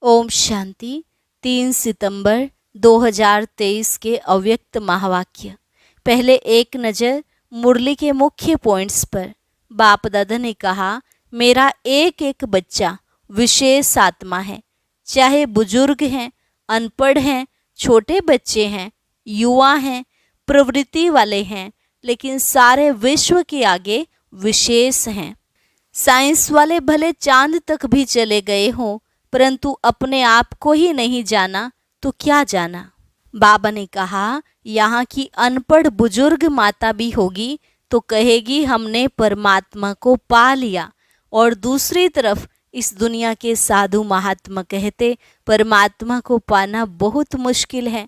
ओम शांति। 3 सितंबर 2023 के अव्यक्त महावाक्य। पहले एक नज़र मुरली के मुख्य पॉइंट्स पर। बाप दादा ने कहा, मेरा एक एक बच्चा विशेष आत्मा है। चाहे बुजुर्ग हैं, अनपढ़ हैं, छोटे बच्चे हैं, युवा हैं, प्रवृत्ति वाले हैं, लेकिन सारे विश्व के आगे विशेष हैं। साइंस वाले भले चांद तक भी चले गए हों, परंतु अपने आप को ही नहीं जाना तो क्या जाना। बाबा ने कहा, यहाँ की अनपढ़ बुजुर्ग माता भी होगी तो कहेगी हमने परमात्मा को पा लिया, और दूसरी तरफ इस दुनिया के साधु महात्मा कहते परमात्मा को पाना बहुत मुश्किल है।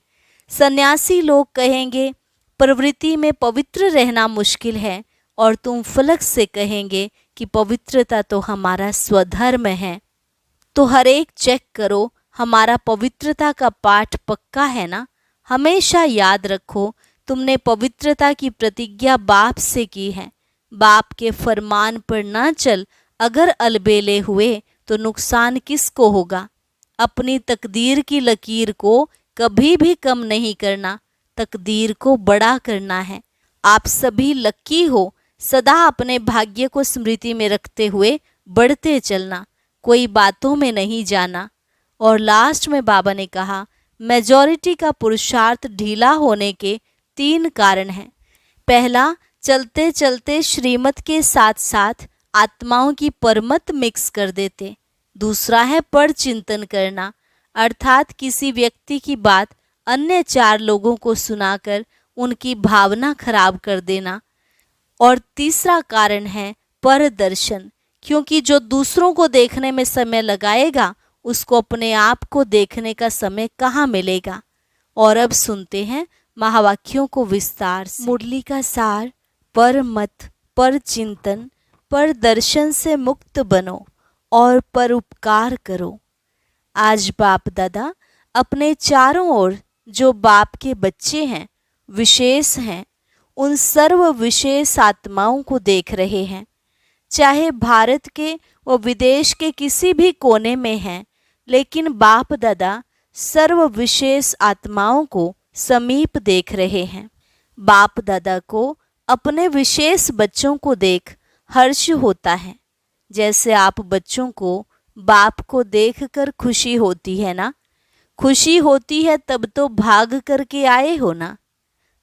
सन्यासी लोग कहेंगे प्रवृत्ति में पवित्र रहना मुश्किल है, और तुम फलक से कहेंगे कि पवित्रता तो हमारा स्वधर्म है। तो हर एक चेक करो, हमारा पवित्रता का पाठ पक्का है ना। हमेशा याद रखो, तुमने पवित्रता की प्रतिज्ञा बाप से की है। बाप के फरमान पर ना चल अगर अलबेले हुए तो नुकसान किसको होगा। अपनी तकदीर की लकीर को कभी भी कम नहीं करना, तकदीर को बड़ा करना है। आप सभी लकी हो, सदा अपने भाग्य को स्मृति में रखते हुए बढ़ते चलना, कोई बातों में नहीं जाना। और लास्ट में बाबा ने कहा, मेजॉरिटी का पुरुषार्थ ढीला होने के 3 कारण हैं। पहला, चलते चलते श्रीमत के साथ साथ आत्माओं की परमत मिक्स कर देते। दूसरा है पर चिंतन करना, अर्थात किसी व्यक्ति की बात अन्य 4 लोगों को सुनाकर उनकी भावना खराब कर देना। और तीसरा कारण है पर दर्शन, क्योंकि जो दूसरों को देखने में समय लगाएगा उसको अपने आप को देखने का समय कहाँ मिलेगा। और अब सुनते हैं महावाक्यों को विस्तार से। मुरली का सार, पर मत, पर चिंतन, पर दर्शन से मुक्त बनो और पर उपकार करो। आज बाप दादा अपने चारों ओर जो बाप के बच्चे हैं, विशेष हैं, उन सर्व विशेष आत्माओं को देख रहे हैं। चाहे भारत के व विदेश के किसी भी कोने में हैं, लेकिन बाप दादा सर्व विशेष आत्माओं को समीप देख रहे हैं। बाप दादा को अपने विशेष बच्चों को देख हर्ष होता है। जैसे आप बच्चों को बाप को देखकर खुशी होती है ना, खुशी होती है तब तो भाग करके आए हो ना।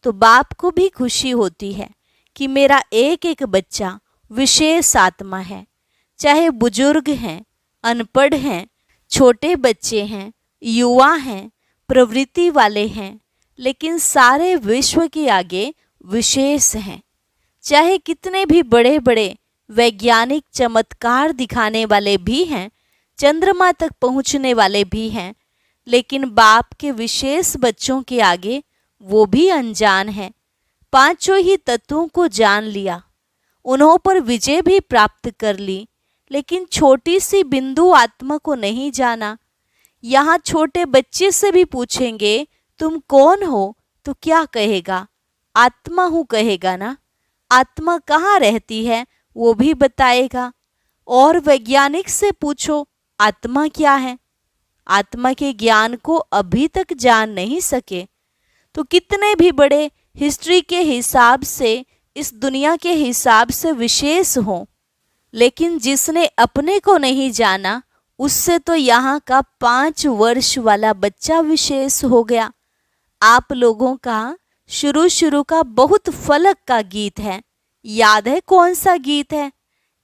तो बाप को भी खुशी होती है कि मेरा एक एक बच्चा विशेष आत्मा है। चाहे बुजुर्ग हैं, अनपढ़ हैं, छोटे बच्चे हैं, युवा हैं, प्रवृत्ति वाले हैं, लेकिन सारे विश्व के आगे विशेष हैं। चाहे कितने भी बड़े बड़े वैज्ञानिक चमत्कार दिखाने वाले भी हैं, चंद्रमा तक पहुंचने वाले भी हैं, लेकिन बाप के विशेष बच्चों के आगे वो भी अनजान है। 5 ही तत्वों को जान लिया, उन्हों पर विजय भी प्राप्त कर ली, लेकिन छोटी सी बिंदु आत्मा को नहीं जाना। यहाँ छोटे बच्चे से भी पूछेंगे तुम कौन हो, तो क्या कहेगा? आत्मा हूँ कहेगा ना। आत्मा कहाँ रहती है वो भी बताएगा। और वैज्ञानिक से पूछो आत्मा क्या है, आत्मा के ज्ञान को अभी तक जान नहीं सके। तो कितने भी बड़े हिस्ट्री के हिसाब से, इस दुनिया के हिसाब से विशेष हों, लेकिन जिसने अपने को नहीं जाना उससे तो यहाँ का 5 वर्ष वाला बच्चा विशेष हो गया। आप लोगों का शुरू का बहुत फलक का गीत है, याद है कौन सा गीत है?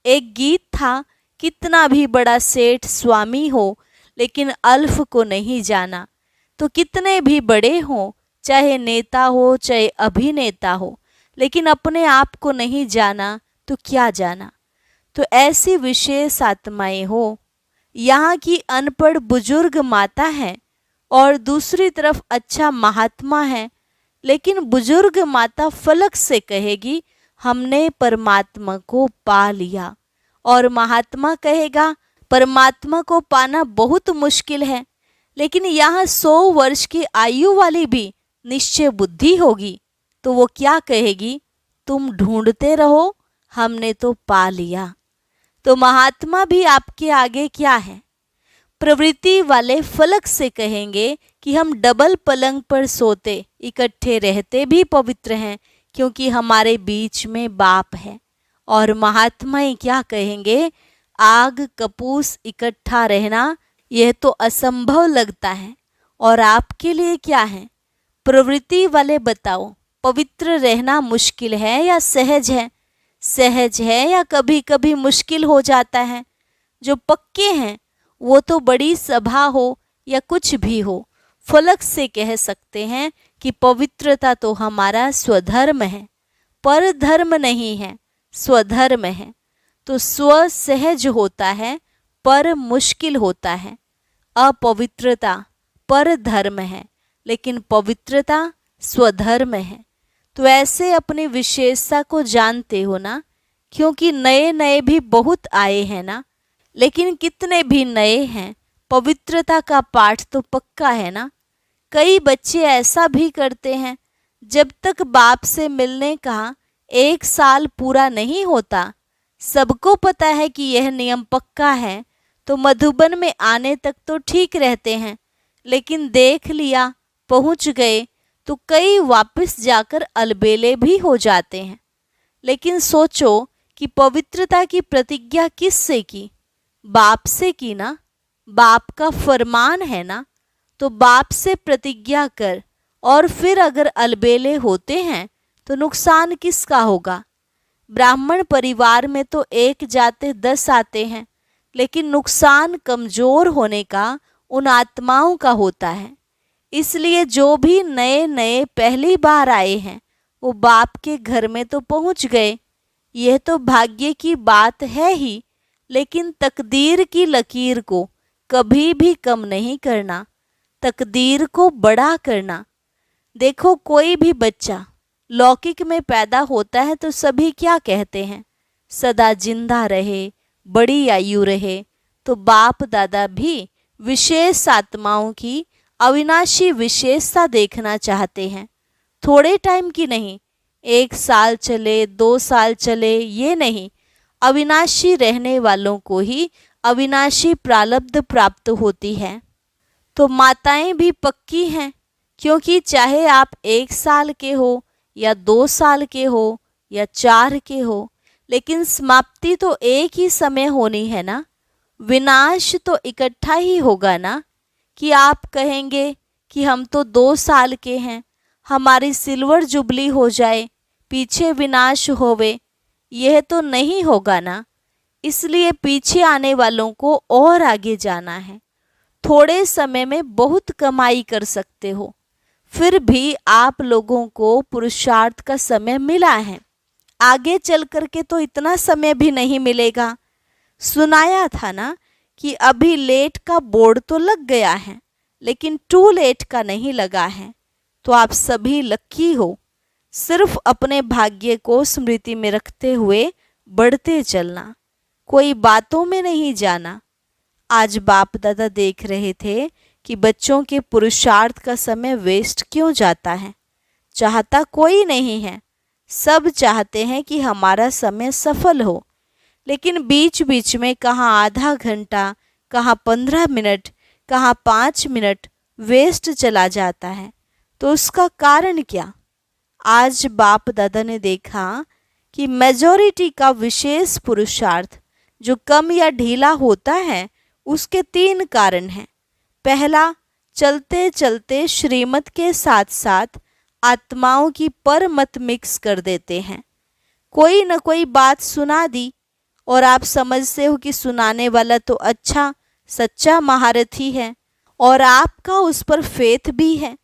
एक गीत था, कितना भी बड़ा सेठ स्वामी हो लेकिन अल्फ को नहीं जाना। तो कितने भी बड़े हों, चाहे नेता हो चाहे अभिनेता हो, लेकिन अपने आप को नहीं जाना तो क्या जाना। तो ऐसी विशेष आत्माएं हो। यहाँ की अनपढ़ बुजुर्ग माता है और दूसरी तरफ अच्छा महात्मा है, लेकिन बुजुर्ग माता फलक से कहेगी हमने परमात्मा को पा लिया, और महात्मा कहेगा परमात्मा को पाना बहुत मुश्किल है। लेकिन यहाँ 100 वर्ष की आयु वाली भी निश्चय बुद्धि होगी, तो वो क्या कहेगी? तुम ढूंढते रहो, हमने तो पा लिया। तो महात्मा भी आपके आगे क्या है? प्रवृत्ति वाले फलक से कहेंगे कि हम डबल पलंग पर सोते इकट्ठे रहते भी पवित्र हैं, क्योंकि हमारे बीच में बाप है। और महात्माएं क्या कहेंगे, आग कपूस इकट्ठा रहना यह तो असंभव लगता है। और आपके लिए क्या है? प्रवृत्ति वाले बताओ, पवित्र रहना मुश्किल है या सहज है? सहज है या कभी कभी मुश्किल हो जाता है? जो पक्के हैं वो तो बड़ी सभा हो या कुछ भी हो, फलक से कह सकते हैं कि पवित्रता तो हमारा स्वधर्म है, पर धर्म नहीं है, स्वधर्म है। तो स्व सहज होता है पर मुश्किल होता है। अपवित्रता पर धर्म है, लेकिन पवित्रता स्वधर्म है। तो ऐसे अपनी विशेषता को जानते हो ना, क्योंकि नए नए भी बहुत आए हैं ना। लेकिन कितने भी नए हैं, पवित्रता का पाठ तो पक्का है ना। कई बच्चे ऐसा भी करते हैं, जब तक बाप से मिलने का 1 साल पूरा नहीं होता, सबको पता है कि यह नियम पक्का है, तो मधुबन में आने तक तो ठीक रहते हैं। लेकिन देख लिया, पहुंच गए, तो कई वापस जाकर अलबेले भी हो जाते हैं। लेकिन सोचो कि पवित्रता की प्रतिज्ञा किससे की? बाप से की ना। बाप का फरमान है ना। तो बाप से प्रतिज्ञा कर, और फिर अगर अलबेले होते हैं तो नुकसान किसका होगा? ब्राह्मण परिवार में तो 1 जाते 10 आते हैं, लेकिन नुकसान कमजोर होने का उन आत्माओं का होता है। इसलिए जो भी नए नए पहली बार आए हैं, वो बाप के घर में तो पहुंच गए। यह तो भाग्य की बात है ही, लेकिन तकदीर की लकीर को कभी भी कम नहीं करना, तकदीर को बड़ा करना। देखो, कोई भी बच्चा लौकिक में पैदा होता है तो सभी क्या कहते हैं? सदा जिंदा रहे, बड़ी आयु रहे। तो बाप दादा भी विशेष आत्माओं की अविनाशी विशेषता देखना चाहते हैं। थोड़े टाइम की नहीं, 1 साल चले 2 साल चले, ये नहीं। अविनाशी रहने वालों को ही अविनाशी प्रारब्ध प्राप्त होती है। तो माताएं भी पक्की हैं, क्योंकि चाहे आप 1 साल के हो या 2 साल के हो या 4 के हो, लेकिन समाप्ति तो एक ही समय होनी है ना। विनाश तो इकट्ठा ही होगा ना। कि आप कहेंगे कि हम तो 2 साल के हैं, हमारी सिल्वर जुबली हो जाए, पीछे विनाश होवे, यह तो नहीं होगा ना। इसलिए पीछे आने वालों को और आगे जाना है। थोड़े समय में बहुत कमाई कर सकते हो, फिर भी आप लोगों को पुरुषार्थ का समय मिला है। आगे चल कर के तो इतना समय भी नहीं मिलेगा। सुनाया था ना कि अभी लेट का बोर्ड तो लग गया है, लेकिन टू लेट का नहीं लगा है। तो आप सभी लकी हो। सिर्फ अपने भाग्य को स्मृति में रखते हुए बढ़ते चलना, कोई बातों में नहीं जाना। आज बाप दादा देख रहे थे कि बच्चों के पुरुषार्थ का समय वेस्ट क्यों जाता है। चाहता कोई नहीं है, सब चाहते हैं कि हमारा समय सफल हो, लेकिन बीच बीच में कहाँ आधा घंटा, कहाँ 15 मिनट, कहाँ 5 मिनट वेस्ट चला जाता है। तो उसका कारण क्या? आज बाप दादा ने देखा कि मेजॉरिटी का विशेष पुरुषार्थ जो कम या ढीला होता है, उसके 3 कारण हैं। पहला, चलते चलते श्रीमत के साथ साथ आत्माओं की परमत मिक्स कर देते हैं। कोई न कोई बात सुना दी और आप समझते हो कि सुनाने वाला तो अच्छा सच्चा महारथी है और आपका उस पर फेथ भी है।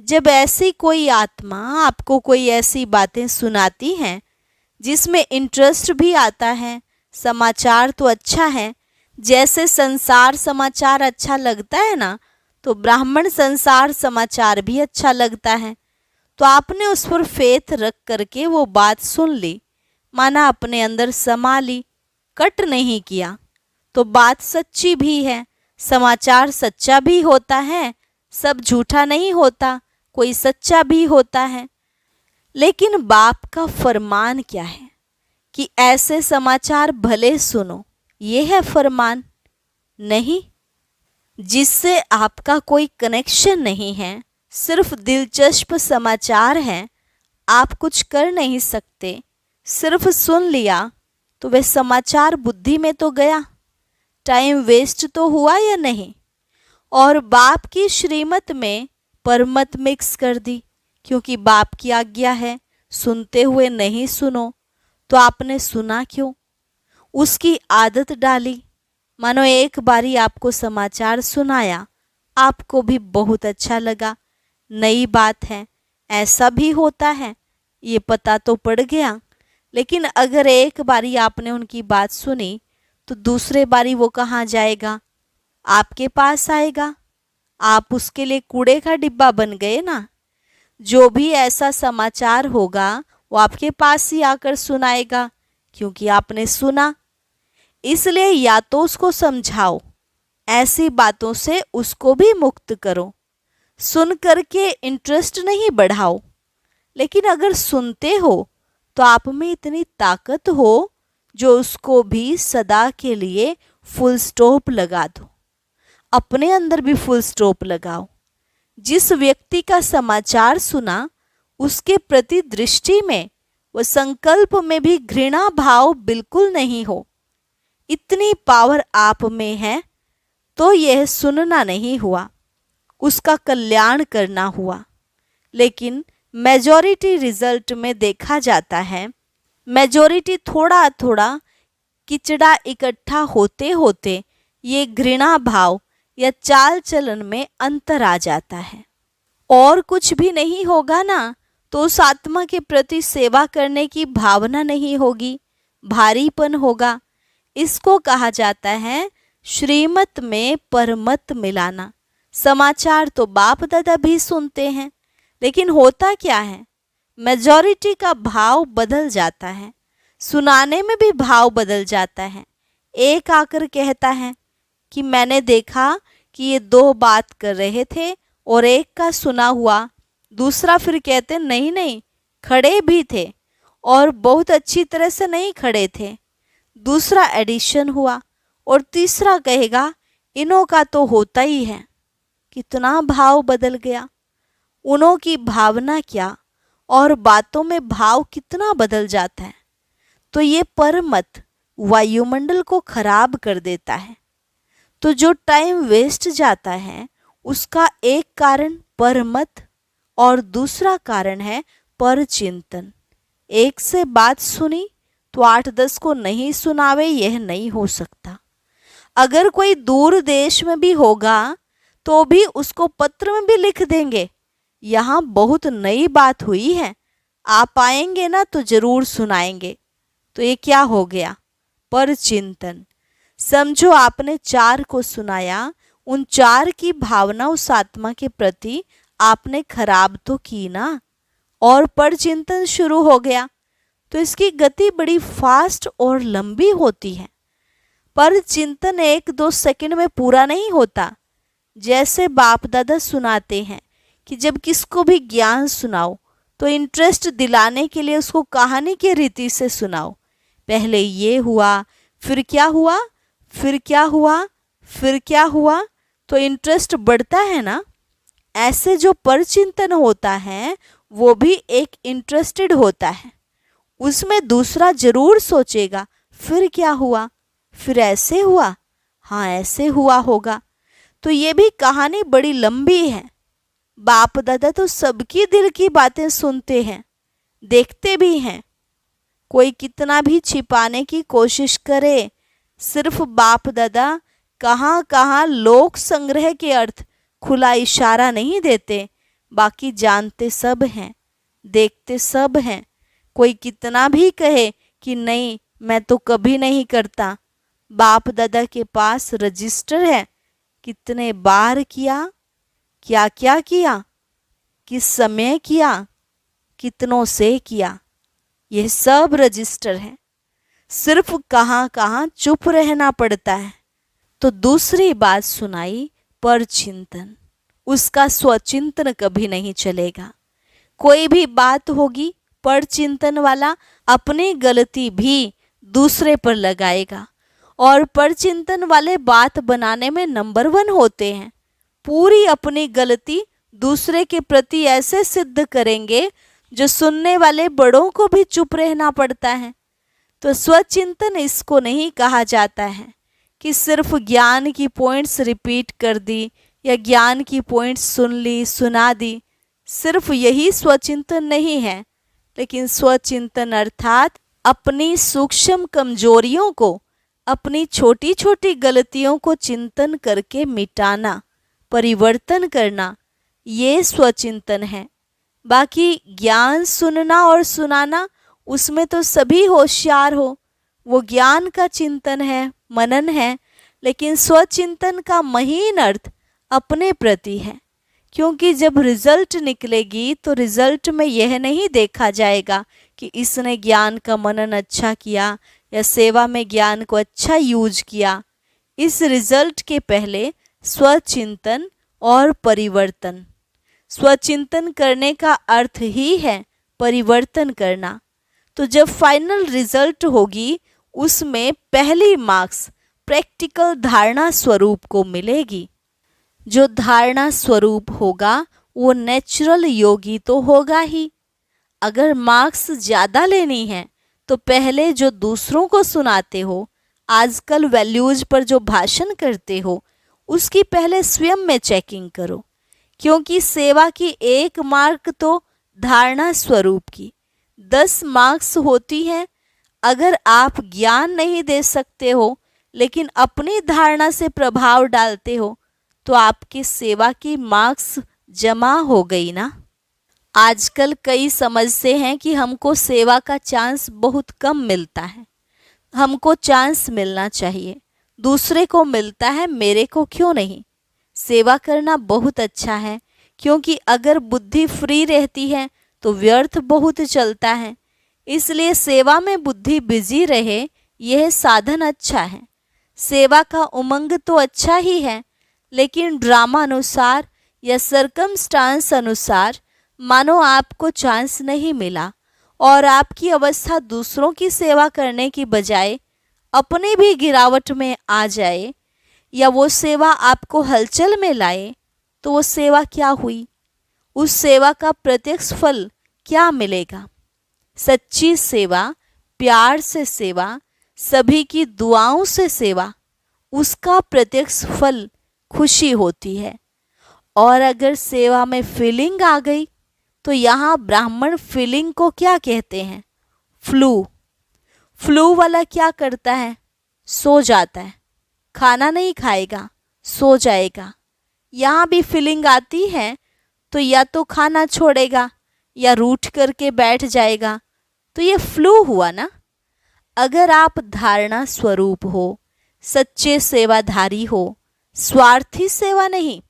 जब ऐसी कोई आत्मा आपको कोई ऐसी बातें सुनाती हैं जिसमें इंटरेस्ट भी आता है, समाचार तो अच्छा है, जैसे संसार समाचार अच्छा लगता है ना, तो ब्राह्मण संसार समाचार भी अच्छा लगता है। तो आपने उस पर फेथ रख करके वो बात सुन ली, माना अपने अंदर समा ली, कट नहीं किया। तो बात सच्ची भी है, समाचार सच्चा भी होता है, सब झूठा नहीं होता, कोई सच्चा भी होता है। लेकिन बाप का फरमान क्या है कि ऐसे समाचार भले सुनो, ये है फरमान? नहीं। जिससे आपका कोई कनेक्शन नहीं है, सिर्फ दिलचस्प समाचार हैं, आप कुछ कर नहीं सकते, सिर्फ सुन लिया तो वह समाचार बुद्धि में तो गया, टाइम वेस्ट तो हुआ या नहीं। और बाप की श्रीमत में परमत मिक्स कर दी, क्योंकि बाप की आज्ञा है सुनते हुए नहीं सुनो, तो आपने सुना क्यों? उसकी आदत डाली। मानो एक बारी आपको समाचार सुनाया, आपको भी बहुत अच्छा लगा, नई बात है, ऐसा भी होता है, ये पता तो पड़ गया। लेकिन अगर एक बारी आपने उनकी बात सुनी तो दूसरे बारी वो कहाँ जाएगा? आपके पास आएगा। आप उसके लिए कूड़े का डिब्बा बन गए ना। जो भी ऐसा समाचार होगा वो आपके पास ही आकर सुनाएगा, क्योंकि आपने सुना। इसलिए या तो उसको समझाओ, ऐसी बातों से उसको भी मुक्त करो। सुन करके इंटरेस्ट नहीं बढ़ाओ, लेकिन अगर सुनते हो तो आप में इतनी ताकत हो जो उसको भी सदा के लिए फुल स्टॉप लगा दो। अपने अंदर भी फुल स्टॉप लगाओ। जिस व्यक्ति का समाचार सुना उसके प्रति दृष्टि में व संकल्प में भी घृणा भाव बिल्कुल नहीं हो। इतनी पावर आप में है तो यह सुनना नहीं हुआ, उसका कल्याण करना हुआ। लेकिन मेजॉरिटी रिजल्ट में देखा जाता है, मेजॉरिटी थोड़ा थोड़ा किचड़ा इकट्ठा होते होते ये घृणा भाव या चाल चलन में अंतर आ जाता है। और कुछ भी नहीं होगा ना, तो उस आत्मा के प्रति सेवा करने की भावना नहीं होगी, भारीपन होगा। इसको कहा जाता है श्रीमत में परमत मिलाना। समाचार तो बाप दादा भी सुनते हैं, लेकिन होता क्या है, मेजॉरिटी का भाव बदल जाता है, सुनाने में भी भाव बदल जाता है। एक आकर कहता है कि मैंने देखा कि ये दो बात कर रहे थे और एक का सुना हुआ, दूसरा फिर कहते नहीं नहीं खड़े भी थे और बहुत अच्छी तरह से नहीं खड़े थे, दूसरा एडिशन हुआ, और तीसरा कहेगा इनों का तो होता ही है। कितना भाव बदल गया, उनों की भावना क्या और बातों में भाव कितना बदल जाता है। तो ये परमत वायुमंडल को खराब कर देता है। तो जो टाइम वेस्ट जाता है उसका एक कारण परमत और दूसरा कारण है परचिंतन। एक से बात सुनी तो 8-10 को नहीं सुनावे, यह नहीं हो सकता। अगर कोई दूर देश में भी होगा तो भी उसको पत्र में भी लिख देंगे, यहाँ बहुत नई बात हुई है, आप आएंगे ना तो जरूर सुनाएंगे। तो ये क्या हो गया? परचिंतन। समझो आपने 4 को सुनाया, उन 4 की भावना उस आत्मा के प्रति आपने खराब तो की ना, और परचिंतन शुरू हो गया। तो इसकी गति बड़ी फास्ट और लंबी होती है। पर चिंतन 1-2 सेकंड में पूरा नहीं होता। जैसे बाप दादा सुनाते हैं कि जब किसको भी ज्ञान सुनाओ तो इंटरेस्ट दिलाने के लिए उसको कहानी के रीति से सुनाओ। पहले ये हुआ, फिर क्या हुआ, फिर क्या हुआ, फिर क्या हुआ, तो इंटरेस्ट बढ़ता है ना। ऐसे जो परचिंतन होता है वो भी एक इंटरेस्टेड होता है, उसमें दूसरा जरूर सोचेगा फिर क्या हुआ, फिर ऐसे हुआ, हाँ ऐसे हुआ होगा। तो ये भी कहानी बड़ी लंबी है। बाप दादा तो सबकी दिल की बातें सुनते हैं, देखते भी हैं। कोई कितना भी छिपाने की कोशिश करे, सिर्फ बाप दादा कहाँ कहाँ लोक संग्रह के अर्थ खुला इशारा नहीं देते, बाकी जानते सब हैं, देखते सब हैं। कोई कितना भी कहे कि नहीं मैं तो कभी नहीं करता, बाप दादा के पास रजिस्टर है, कितने बार किया, क्या क्या किया, किस समय किया, कितनों से किया, यह सब रजिस्टर है। सिर्फ कहाँ कहाँ चुप रहना पड़ता है। तो दूसरी बात सुनाई परचिंतन, उसका स्वचिंतन कभी नहीं चलेगा। कोई भी बात होगी परचिंतन वाला अपनी गलती भी दूसरे पर लगाएगा और परचिंतन वाले बात बनाने में नंबर 1 होते हैं। पूरी अपनी गलती दूसरे के प्रति ऐसे सिद्ध करेंगे जो सुनने वाले बड़ों को भी चुप रहना पड़ता है। तो स्वचिंतन इसको नहीं कहा जाता है कि सिर्फ ज्ञान की पॉइंट्स रिपीट कर दी या ज्ञान की पॉइंट्स सुन ली सुना दी, सिर्फ यही स्वचिंतन नहीं है। लेकिन स्वचिंतन अर्थात अपनी सूक्ष्म कमजोरियों को, अपनी छोटी छोटी गलतियों को चिंतन करके मिटाना, परिवर्तन करना, ये स्वचिंतन है। बाकी ज्ञान सुनना और सुनाना, उसमें तो सभी होशियार हो, वो ज्ञान का चिंतन है, मनन है। लेकिन स्वचिंतन का महीन अर्थ अपने प्रति है, क्योंकि जब रिजल्ट निकलेगी तो रिजल्ट में यह नहीं देखा जाएगा कि इसने ज्ञान का मनन अच्छा किया या सेवा में ज्ञान को अच्छा यूज किया। इस रिजल्ट के पहले स्वचिंतन और परिवर्तन। स्वचिंतन करने का अर्थ ही है परिवर्तन करना। तो जब फाइनल रिजल्ट होगी उसमें पहली मार्क्स प्रैक्टिकल धारणा स्वरूप को मिलेगी। जो धारणा स्वरूप होगा वो नेचुरल योगी तो होगा ही। अगर मार्क्स ज़्यादा लेनी है तो पहले जो दूसरों को सुनाते हो, आजकल वैल्यूज पर जो भाषण करते हो, उसकी पहले स्वयं में चेकिंग करो। क्योंकि सेवा की 1 मार्क तो धारणा स्वरूप की 10 मार्क्स होती हैं। अगर आप ज्ञान नहीं दे सकते हो लेकिन अपनी धारणा से प्रभाव डालते हो तो आपकी सेवा की मार्क्स जमा हो गई ना। आजकल कई समझते हैं कि हमको सेवा का चांस बहुत कम मिलता है, हमको चांस मिलना चाहिए, दूसरे को मिलता है मेरे को क्यों नहीं। सेवा करना बहुत अच्छा है, क्योंकि अगर बुद्धि फ्री रहती है तो व्यर्थ बहुत चलता है। इसलिए सेवा में बुद्धि बिजी रहे, यह साधन अच्छा है। सेवा का उमंग तो अच्छा ही है, लेकिन ड्रामा अनुसार या सरकमस्टांस अनुसार मानो आपको चांस नहीं मिला और आपकी अवस्था दूसरों की सेवा करने की बजाय अपनी भी गिरावट में आ जाए, या वो सेवा आपको हलचल में लाए, तो वो सेवा क्या हुई? उस सेवा का प्रत्यक्ष फल क्या मिलेगा? सच्ची सेवा, प्यार से सेवा, सभी की दुआओं से सेवा, उसका प्रत्यक्ष फल खुशी होती है। और अगर सेवा में फीलिंग आ गई तो यहाँ ब्राह्मण फीलिंग को क्या कहते हैं? फ्लू वाला क्या करता है? सो जाता है, खाना नहीं खाएगा, सो जाएगा। यहाँ भी फीलिंग आती है तो या तो खाना छोड़ेगा या रूठ करके बैठ जाएगा, तो ये फ्लू हुआ ना। अगर आप धारणा स्वरूप हो, सच्चे सेवाधारी हो, स्वार्थी सेवा नहीं,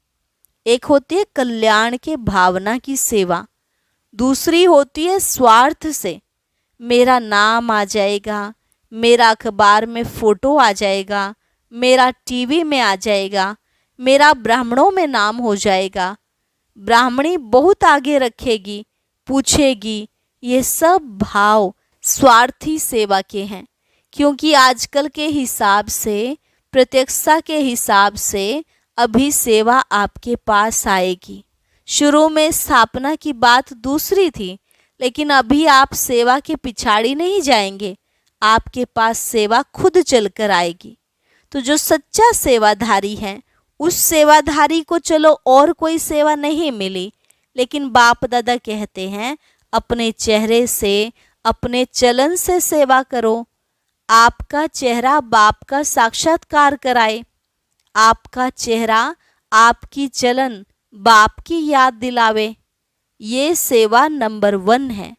एक होती है कल्याण के भावना की सेवा, दूसरी होती है स्वार्थ से मेरा नाम आ जाएगा, मेरा अखबार में फोटो आ जाएगा, मेरा टीवी में आ जाएगा, मेरा ब्राह्मणों में नाम हो जाएगा, ब्राह्मणी बहुत आगे रखेगी, पूछेगी। ये सब भाव स्वार्थी सेवा के हैं। क्योंकि आजकल के हिसाब से, प्रत्यक्षता के हिसाब से अभी सेवा आपके पास आएगी। शुरू में स्थापना की बात दूसरी थी, लेकिन अभी आप सेवा के पिछाड़ी नहीं जाएंगे, आपके पास सेवा खुद चलकर आएगी। तो जो सच्चा सेवाधारी है, उस सेवाधारी को चलो और कोई सेवा नहीं मिली, लेकिन बाप दादा कहते हैं अपने चेहरे से, अपने चलन से सेवा करो। आपका चेहरा बाप का साक्षात्कार कराए, आपका चेहरा, आपकी चलन बाप की याद दिलावे। ये सेवा नंबर 1 है।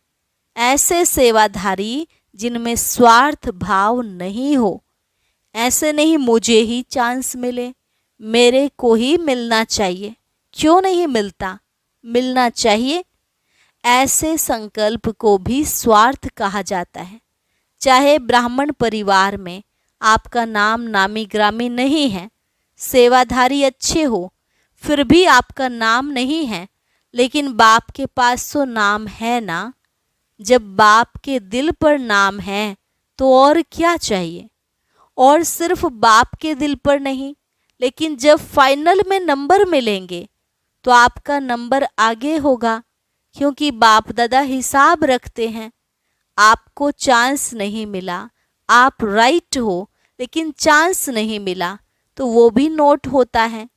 ऐसे सेवाधारी जिनमें स्वार्थ भाव नहीं हो, ऐसे नहीं मुझे ही चांस मिले, मेरे को ही मिलना चाहिए, क्यों नहीं मिलता, मिलना चाहिए। ऐसे संकल्प को भी स्वार्थ कहा जाता है। चाहे ब्राह्मण परिवार में आपका नाम नामी ग्रामी नहीं है, सेवाधारी अच्छे हो, फिर भी आपका नाम नहीं है, लेकिन बाप के पास तो नाम है ना। जब बाप के दिल पर नाम है तो और क्या चाहिए। और सिर्फ बाप के दिल पर नहीं, लेकिन जब फाइनल में नंबर मिलेंगे तो आपका नंबर आगे होगा, क्योंकि बाप दादा हिसाब रखते हैं। आपको चांस नहीं मिला, आप राइट हो, लेकिन चांस नहीं मिला तो वो भी नोट होता है।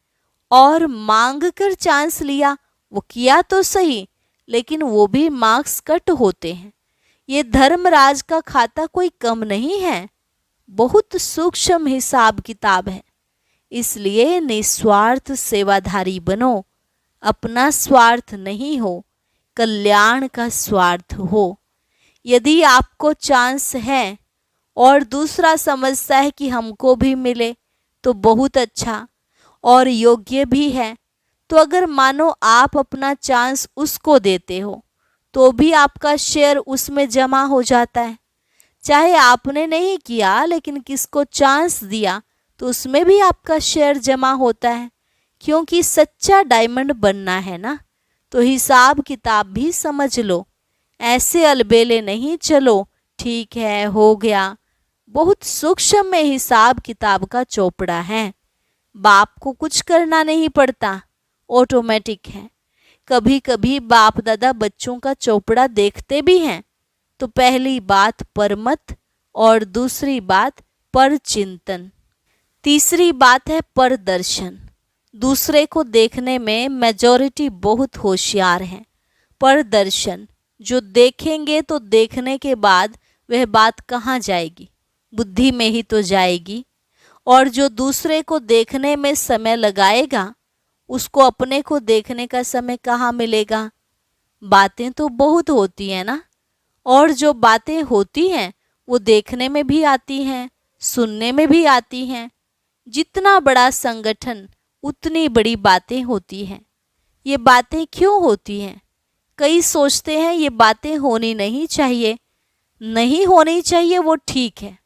और मांग कर चांस लिया, वो किया तो सही, लेकिन वो भी मार्क्स कट होते हैं। ये धर्मराज का खाता कोई कम नहीं है, बहुत सूक्ष्म हिसाब किताब है। इसलिए निस्वार्थ सेवाधारी बनो, अपना स्वार्थ नहीं हो, कल्याण का स्वार्थ हो। यदि आपको चांस है और दूसरा समझता है कि हमको भी मिले तो बहुत अच्छा और योग्य भी है, तो अगर मानो आप अपना चांस उसको देते हो तो भी आपका शेयर उसमें जमा हो जाता है। चाहे आपने नहीं किया, लेकिन किसको चांस दिया तो उसमें भी आपका शेयर जमा होता है, क्योंकि सच्चा डायमंड बनना है ना। तो हिसाब किताब भी समझ लो, ऐसे अलबेले नहीं चलो ठीक है हो गया। बहुत सूक्ष्म में हिसाब किताब का चोपड़ा है। बाप को कुछ करना नहीं पड़ता, ऑटोमेटिक है। कभी कभी बाप दादा बच्चों का चोपड़ा देखते भी हैं। तो पहली बात परमत और दूसरी बात पर चिंतन, तीसरी बात है पर दर्शन। दूसरे को देखने में मेजॉरिटी बहुत होशियार है। पर दर्शन, जो देखेंगे तो देखने के बाद वह बात कहाँ जाएगी, बुद्धि में ही तो जाएगी। और जो दूसरे को देखने में समय लगाएगा उसको अपने को देखने का समय कहाँ मिलेगा। बातें तो बहुत होती हैं ना, और जो बातें होती हैं वो देखने में भी आती हैं, सुनने में भी आती हैं। जितना बड़ा संगठन उतनी बड़ी बातें होती हैं। ये बातें क्यों होती हैं? कई सोचते हैं ये बातें होनी नहीं चाहिए। नहीं होनी चाहिए वो ठीक है,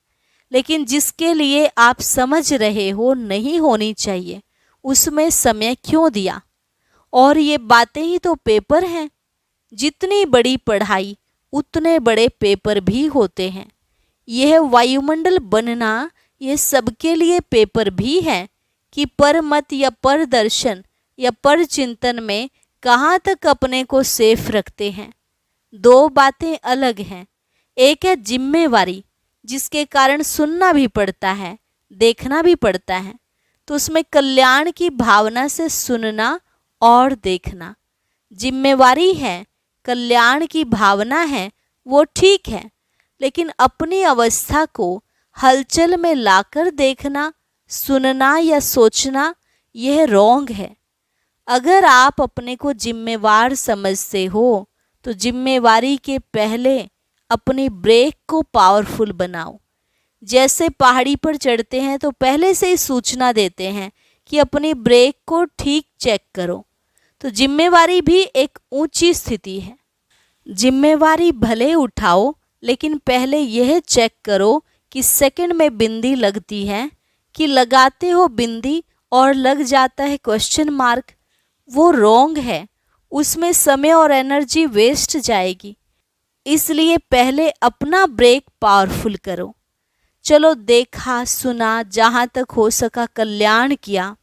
लेकिन जिसके लिए आप समझ रहे हो नहीं होनी चाहिए, उसमें समय क्यों दिया? और ये बातें ही तो पेपर हैं। जितनी बड़ी पढ़ाई उतने बड़े पेपर भी होते हैं। यह वायुमंडल बनना ये सबके लिए पेपर भी है कि पर मत या पर दर्शन या पर चिंतन में कहाँ तक अपने को सेफ रखते हैं। दो बातें अलग हैं। एक है जिम्मेवारी, जिसके कारण सुनना भी पड़ता है, देखना भी पड़ता है। तो उसमें कल्याण की भावना से सुनना और देखना जिम्मेवारी है, कल्याण की भावना है, वो ठीक है। लेकिन अपनी अवस्था को हलचल में लाकर देखना, सुनना या सोचना, यह रॉन्ग है। अगर आप अपने को जिम्मेवार समझते हो तो जिम्मेवारी के पहले अपनी ब्रेक को पावरफुल बनाओ। जैसे पहाड़ी पर चढ़ते हैं तो पहले से ही सूचना देते हैं कि अपनी ब्रेक को ठीक चेक करो। तो जिम्मेवारी भी एक ऊंची स्थिति है। जिम्मेवारी भले उठाओ, लेकिन पहले यह चेक करो कि सेकंड में बिंदी लगती है कि लगाते हो बिंदी और लग जाता है क्वेश्चन मार्क। वो रॉन्ग है, उसमें समय और एनर्जी वेस्ट जाएगी। इसलिए पहले अपना ब्रेक पावरफुल करो। चलो देखा सुना, जहाँ तक हो सका कल्याण किया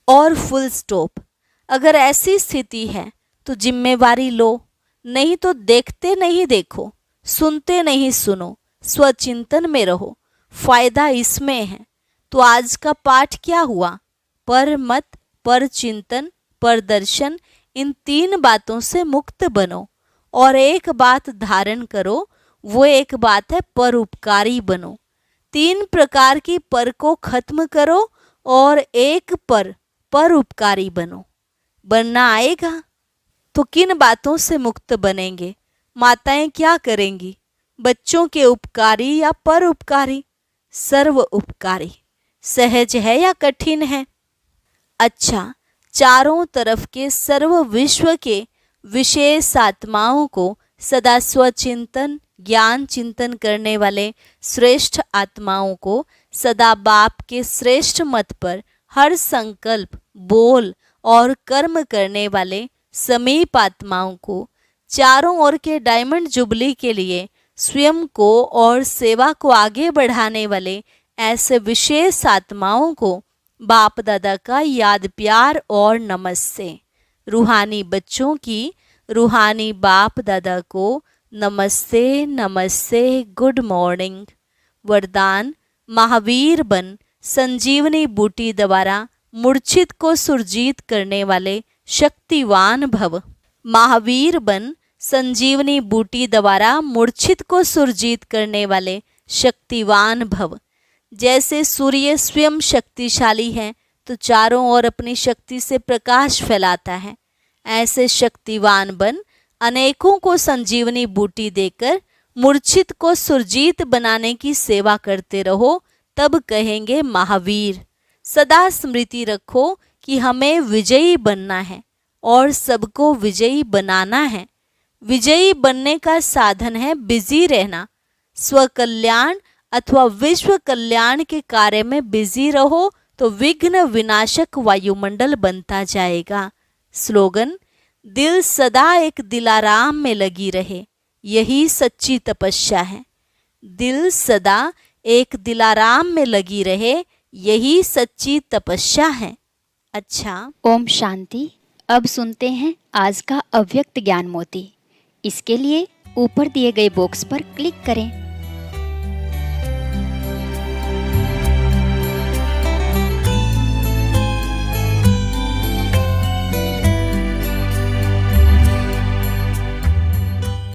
और फुल स्टॉप। अगर ऐसी स्थिति है तो जिम्मेवारी लो, नहीं तो देखते नहीं देखो, सुनते नहीं सुनो, स्वचिंतन में रहो। फायदा इसमें है। तो आज का पाठ क्या हुआ? पर मत, पर चिंतन, पर दर्शन, इन तीन बातों से मुक्त बनो और एक बात धारण करो। वो एक बात है परोपकारी बनो। तीन प्रकार की पर को खत्म करो और एक पर उपकारी बनो। बनना आएगा तो किन बातों से मुक्त बनेंगे? माताएं क्या करेंगी? बच्चों के उपकारी या पर उपकारी? सर्व उपकारी। सहज है या कठिन है? अच्छा, चारों तरफ के सर्व विश्व के विशेष आत्माओं को सदा स्वचिंतन ज्ञान चिंतन करने वाले श्रेष्ठ आत्माओं को सदा बाप के श्रेष्ठ मत पर हर संकल्प, बोल और कर्म करने वाले समीप आत्माओं को चारों ओर के डायमंड जुबली के लिए स्वयं को और सेवा को आगे बढ़ाने वाले ऐसे विशेष आत्माओं को बाप दादा का याद प्यार और नमस्ते। रूहानी बच्चों की रूहानी बाप दादा को नमस्ते नमस्ते, गुड मॉर्निंग। वरदान, महावीर बन संजीवनी बूटी द्वारा मूर्छित को सुरजीत करने वाले शक्तिवान भव। महावीर बन संजीवनी बूटी द्वारा मूर्छित को सुरजीत करने वाले शक्तिवान भव। जैसे सूर्य स्वयं शक्तिशाली है तो चारों ओर अपनी शक्ति से प्रकाश फैलाता है, ऐसे शक्तिवान बन अनेकों को संजीवनी बूटी देकर मूर्छित को सुरजीत बनाने की सेवा करते रहो, तब कहेंगे महावीर। सदा स्मृति रखो कि हमें विजयी बनना है और सबको विजयी बनाना है। विजयी बनने का साधन है बिजी रहना। स्वकल्याण अथवा विश्व कल्याण के कार्य में बिजी रहो तो विघ्न विनाशक वायुमंडल बनता जाएगा। स्लोगन, दिल सदा एक दिलाराम में लगी रहे, यही सच्ची तपस्या है। दिल सदा एक दिलाराम में लगी रहे, यही सच्ची तपस्या है। अच्छा, ओम शांति। अब सुनते हैं आज का अव्यक्त ज्ञान मोती। इसके लिए ऊपर दिए गए बॉक्स पर क्लिक करें।